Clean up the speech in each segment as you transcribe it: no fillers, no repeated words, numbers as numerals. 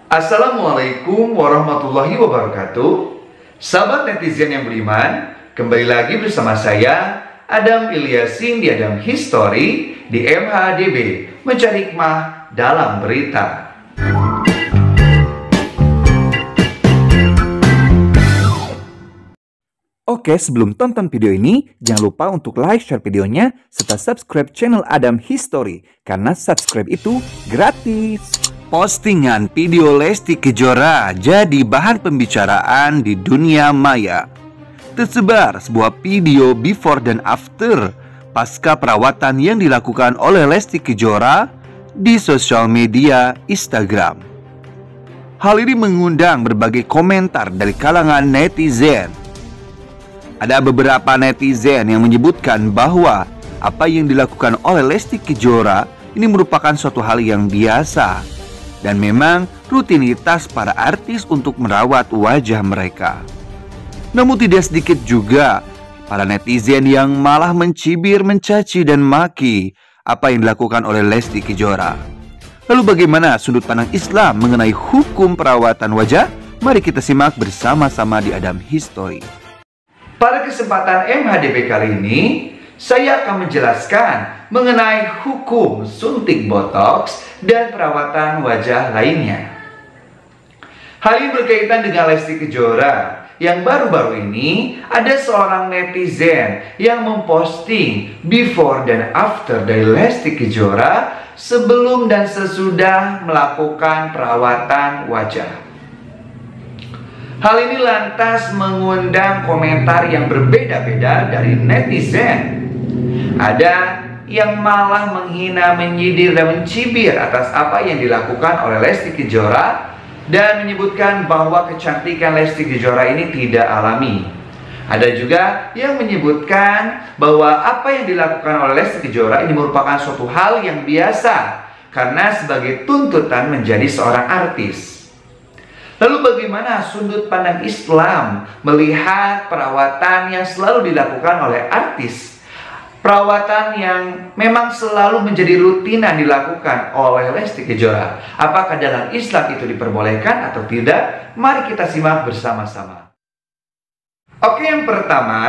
Assalamualaikum warahmatullahi wabarakatuh. Sahabat netizen yang beriman, kembali lagi bersama saya Adam Ilyasin di Adam History di MHDB, mencari hikmah dalam berita. Oke, sebelum tonton video ini, jangan lupa untuk like, share videonya, serta subscribe channel Adam History, karena subscribe itu gratis. Postingan video Lesti Kejora jadi bahan pembicaraan di dunia maya. Tersebar sebuah video before dan after pasca perawatan yang dilakukan oleh Lesti Kejora di sosial media Instagram. Hal ini mengundang berbagai komentar dari kalangan netizen. Ada beberapa netizen yang menyebutkan bahwa apa yang dilakukan oleh Lesti Kejora ini merupakan suatu hal yang biasa dan memang rutinitas para artis untuk merawat wajah mereka. Namun tidak sedikit juga para netizen yang malah mencibir, mencaci dan maki apa yang dilakukan oleh Lesti Kejora. Lalu bagaimana sudut pandang Islam mengenai hukum perawatan wajah? Mari kita simak bersama-sama di Adam History. Pada kesempatan MHDB kali ini, saya akan menjelaskan mengenai hukum suntik botox dan perawatan wajah lainnya. Hal ini berkaitan dengan Lesti Kejora yang baru-baru ini ada seorang netizen yang memposting before dan after dari Lesti Kejora sebelum dan sesudah melakukan perawatan wajah. Hal ini lantas mengundang komentar yang berbeda-beda dari netizen. Ada yang malah menghina, menyindir, dan mencibir atas apa yang dilakukan oleh Lesti Kejora dan menyebutkan bahwa kecantikan Lesti Kejora ini tidak alami. Ada juga yang menyebutkan bahwa apa yang dilakukan oleh Lesti Kejora ini merupakan suatu hal yang biasa karena sebagai tuntutan menjadi seorang artis. Lalu bagaimana sudut pandang Islam melihat perawatan yang selalu dilakukan oleh artis? Perawatan yang memang selalu menjadi rutinan dilakukan oleh Lesti Kejora. Apakah dalam Islam itu diperbolehkan atau tidak? Mari kita simak bersama-sama. Oke, yang pertama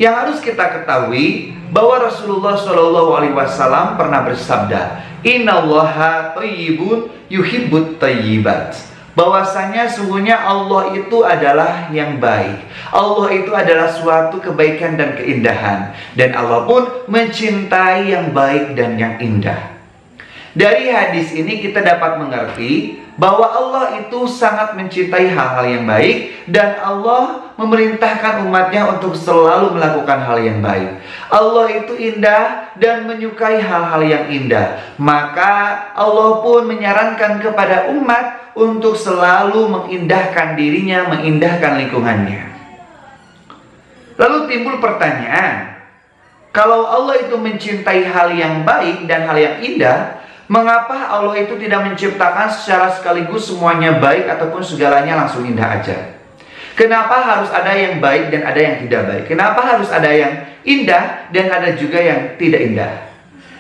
yang harus kita ketahui bahwa Rasulullah SAW pernah bersabda, Innallaha thayyibun yuhibbut thayyibat. Bahwasanya sungguhnya Allah itu adalah yang baik. Allah itu adalah suatu kebaikan dan keindahan. Dan Allah pun mencintai yang baik dan yang indah. Dari hadis ini kita dapat mengerti bahwa Allah itu sangat mencintai hal-hal yang baik. Dan Allah memerintahkan umatnya untuk selalu melakukan hal yang baik. Allah itu indah dan menyukai hal-hal yang indah. Maka Allah pun menyarankan kepada umat untuk selalu mengindahkan dirinya, mengindahkan lingkungannya. Lalu timbul pertanyaan, kalau Allah itu mencintai hal yang baik dan hal yang indah, mengapa Allah itu tidak menciptakan secara sekaligus semuanya baik ataupun segalanya langsung indah aja? Kenapa harus ada yang baik dan ada yang tidak baik? Kenapa harus ada yang indah dan ada juga yang tidak indah?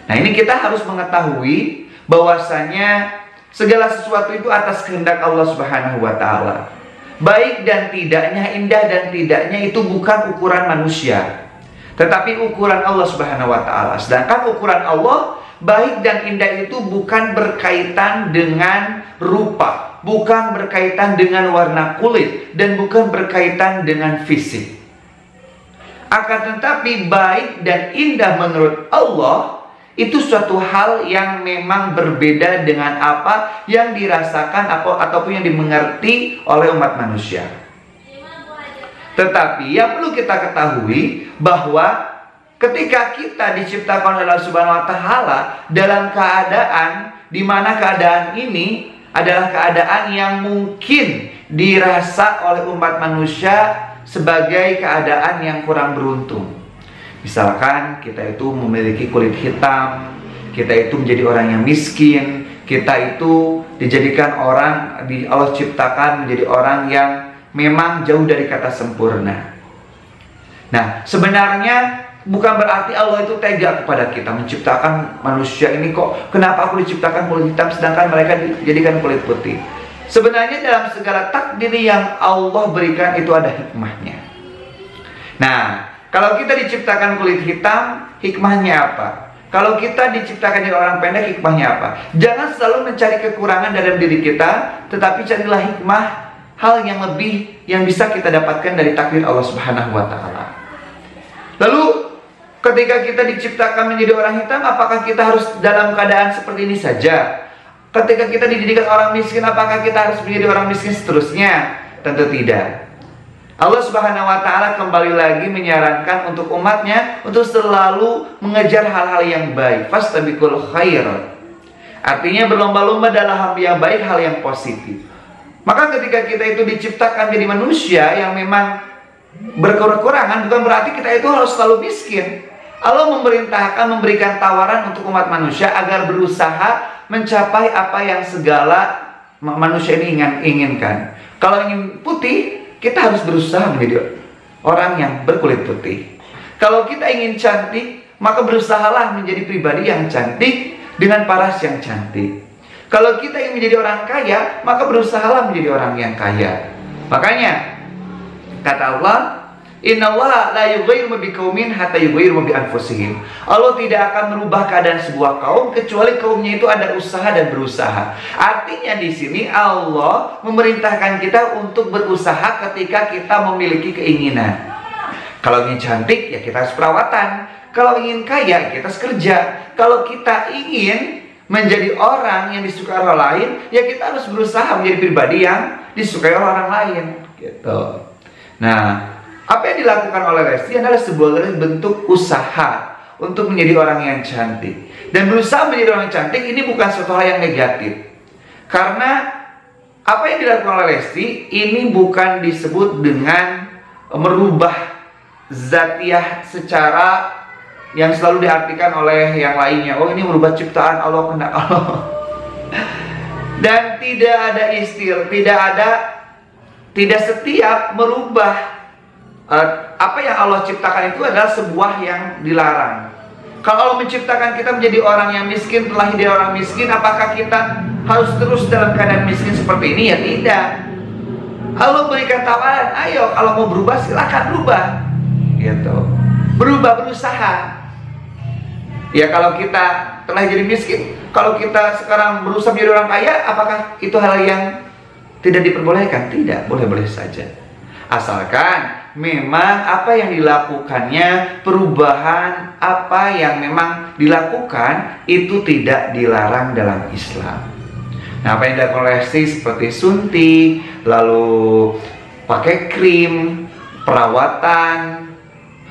Nah, ini kita harus mengetahui bahwasanya segala sesuatu itu atas kehendak Allah Subhanahu wa Ta'ala. Baik dan tidaknya, indah dan tidaknya itu bukan ukuran manusia, tetapi ukuran Allah Subhanahu wa Ta'ala. Sedangkan ukuran Allah, baik dan indah itu bukan berkaitan dengan rupa, bukan berkaitan dengan warna kulit, dan bukan berkaitan dengan fisik. Akan tetapi baik dan indah menurut Allah itu suatu hal yang memang berbeda dengan apa yang dirasakan ataupun yang dimengerti oleh umat manusia. Tetapi yang perlu kita ketahui bahwa ketika kita diciptakan oleh Allah Subhanahu wa Ta'ala dalam keadaan di mana keadaan ini adalah keadaan yang mungkin dirasa oleh umat manusia sebagai keadaan yang kurang beruntung. Misalkan kita itu memiliki kulit hitam, kita itu menjadi orang yang miskin, kita itu dijadikan orang, Allah ciptakan menjadi orang yang memang jauh dari kata sempurna. Nah, sebenarnya bukan berarti Allah itu tega kepada kita menciptakan manusia ini, kok kenapa aku diciptakan kulit hitam sedangkan mereka dijadikan kulit putih. Sebenarnya dalam segala takdir yang Allah berikan itu ada hikmahnya. Nah, kalau kita diciptakan kulit hitam, hikmahnya apa? Kalau kita diciptakan dari orang pendek, hikmahnya apa? Jangan selalu mencari kekurangan dalam diri kita, tetapi carilah hikmah, hal yang lebih yang bisa kita dapatkan dari takdir Allah Subhanahu wa Ta'ala. Lalu, ketika kita diciptakan menjadi orang hitam, apakah kita harus dalam keadaan seperti ini saja? Ketika kita dididik orang miskin, apakah kita harus menjadi orang miskin seterusnya? Tentu tidak. Allah Subhanahu wa Ta'ala kembali lagi menyarankan untuk umatnya untuk selalu mengejar hal-hal yang baik. Fastabiqul khairat. Artinya berlomba-lomba dalam hal yang baik, hal yang positif. Maka ketika kita itu diciptakan jadi manusia yang memang berkekurangan, bukan berarti kita itu harus selalu miskin. Allah memerintahkan, memberikan tawaran untuk umat manusia agar berusaha mencapai apa yang segala manusia ini inginkan. Kalau ingin putih, kita harus berusaha menjadi orang yang berkulit putih. Kalau kita ingin cantik, maka berusahalah menjadi pribadi yang cantik dengan paras yang cantik. Kalau kita ingin menjadi orang kaya, maka berusahalah menjadi orang yang kaya. Makanya kata Allah, Innallaha la yughayyiru ma biqaumin hatta yughayyiru ma bi anfusihim. Allah tidak akan merubah keadaan sebuah kaum kecuali kaumnya itu ada usaha dan berusaha. Artinya di sini Allah memerintahkan kita untuk berusaha ketika kita memiliki keinginan. Kalau ingin cantik, ya kita harus perawatan. Kalau ingin kaya, kita harus kerja. Kalau kita ingin menjadi orang yang disukai orang lain, ya kita harus berusaha menjadi pribadi yang disukai orang lain, gitu. Nah, apa yang dilakukan oleh Lesti adalah sebuah bentuk usaha untuk menjadi orang yang cantik. Dan berusaha menjadi orang yang cantik ini bukan suatu hal yang negatif. Karena apa yang dilakukan oleh Lesti ini bukan disebut dengan merubah zatiah secara yang selalu diartikan oleh yang lainnya. Oh, ini merubah ciptaan Allah, kehendak Allah. Dan tidak ada tidak setiap merubah apa yang Allah ciptakan itu adalah sebuah yang dilarang. Kalau Allah menciptakan kita menjadi orang yang miskin, telah jadi orang miskin, apakah kita harus terus dalam keadaan miskin seperti ini? Ya tidak. Allah berikan tawaran, ayo kalau mau berubah silakan berubah, gitu. Berubah, berusaha. Ya kalau kita telah jadi miskin, kalau kita sekarang berusaha menjadi orang kaya, apakah itu hal yang tidak diperbolehkan? Tidak, boleh-boleh saja. Asalkan memang apa yang dilakukannya, perubahan apa yang memang dilakukan itu tidak dilarang dalam Islam. Nah, apa yang dilakukan oleh seperti suntik, lalu pakai krim, perawatan,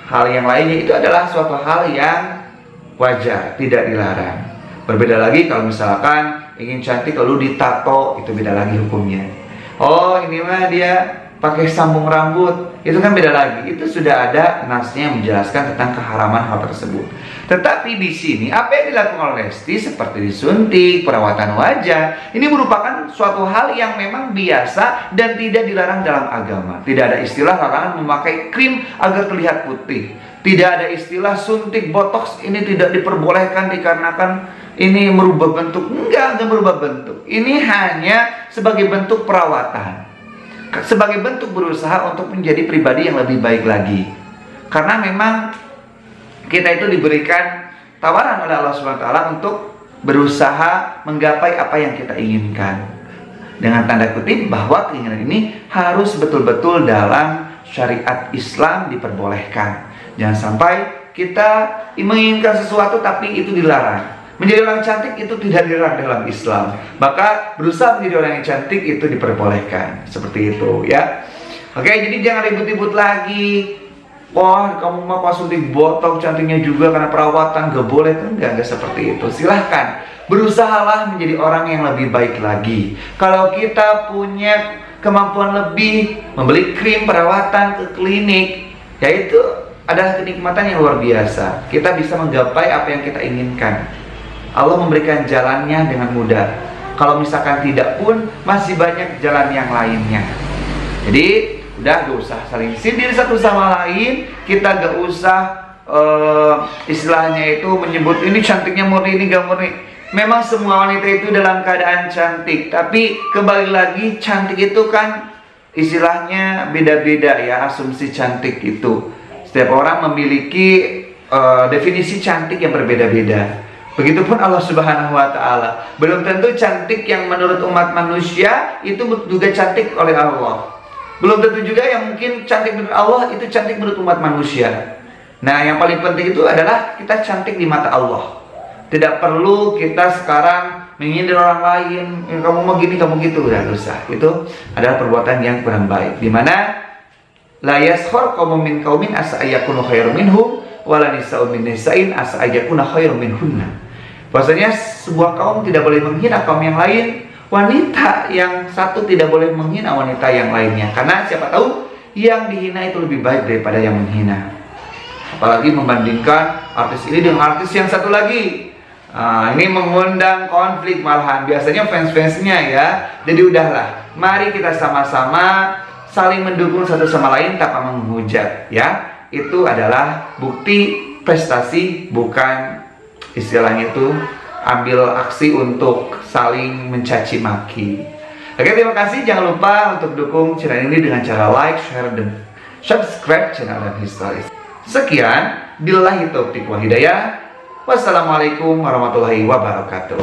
hal yang lainnya itu adalah suatu hal yang wajar, tidak dilarang. Berbeda lagi kalau misalkan ingin cantik lalu ditato, itu beda lagi hukumnya. Oh, ini mah dia pakai sambung rambut, itu kan beda lagi. Itu sudah ada nasnya yang menjelaskan tentang keharaman hal tersebut. Tetapi di sini apa yang dilakukan oleh Lesti seperti disuntik, perawatan wajah, ini merupakan suatu hal yang memang biasa dan tidak dilarang dalam agama. Tidak ada istilah larangan memakai krim agar terlihat putih. Tidak ada istilah suntik botox ini tidak diperbolehkan dikarenakan ini merubah bentuk. Enggak merubah bentuk. Ini hanya sebagai bentuk perawatan, sebagai bentuk berusaha untuk menjadi pribadi yang lebih baik lagi. Karena memang kita itu diberikan tawaran oleh Allah SWT untuk berusaha menggapai apa yang kita inginkan. Dengan tanda kutip bahwa keinginan ini harus betul-betul dalam syariat Islam diperbolehkan. Jangan sampai kita menginginkan sesuatu tapi itu dilarang. Menjadi orang cantik itu tidak dilarang dalam Islam. Maka berusaha menjadi orang yang cantik itu diperbolehkan. Seperti itu ya. Oke, jadi jangan ribut-ribut lagi. Wah, kamu mau suntik botok cantiknya juga karena perawatan, gak boleh. Enggak seperti itu. Silahkan berusahalah menjadi orang yang lebih baik lagi. Kalau kita punya kemampuan lebih, membeli krim perawatan ke klinik, yaitu adalah kenikmatan yang luar biasa. Kita bisa menggapai apa yang kita inginkan. Allah memberikan jalannya dengan mudah. Kalau misalkan tidak pun masih banyak jalan yang lainnya. Jadi udah gak usah saling sindir satu sama lain. Kita gak usah istilahnya itu menyebut ini cantiknya murni, ini gak murni. Memang semua wanita itu dalam keadaan cantik, tapi kembali lagi cantik itu kan istilahnya beda-beda ya, asumsi cantik itu. Setiap orang memiliki definisi cantik yang berbeda-beda. Begitupun Allah Subhanahu wa Ta'ala. Belum tentu cantik yang menurut umat manusia itu juga cantik oleh Allah. Belum tentu juga yang mungkin cantik menurut Allah itu cantik menurut umat manusia. Nah, yang paling penting itu adalah kita cantik di mata Allah. Tidak perlu kita sekarang menyindir orang lain, kamu mau gini, kamu gitu, udah dosa. Itu adalah perbuatan yang kurang baik. Dimana la yaskhar qaumun min qaumin asa ayyakunu khairum minhum wala nisa'un min nisa'in asa ayyakuna khairum minhunna. Bahwasanya sebuah kaum tidak boleh menghina kaum yang lain, wanita yang satu tidak boleh menghina wanita yang lainnya, karena siapa tahu yang dihina itu lebih baik daripada yang menghina. Apalagi membandingkan artis ini dengan artis yang satu lagi. Ini mengundang konflik malahan, biasanya fans-fansnya ya. Jadi udahlah, mari kita sama-sama saling mendukung satu sama lain tanpa menghujat ya. Itu adalah bukti prestasi, bukan istilahnya itu ambil aksi untuk saling mencaci maki. Oke, terima kasih. Jangan lupa untuk dukung channel ini dengan cara like, share, dan subscribe channel Adam History. Sekian, billahi taufiq wal hidayah. Wassalamualaikum warahmatullahi wabarakatuh.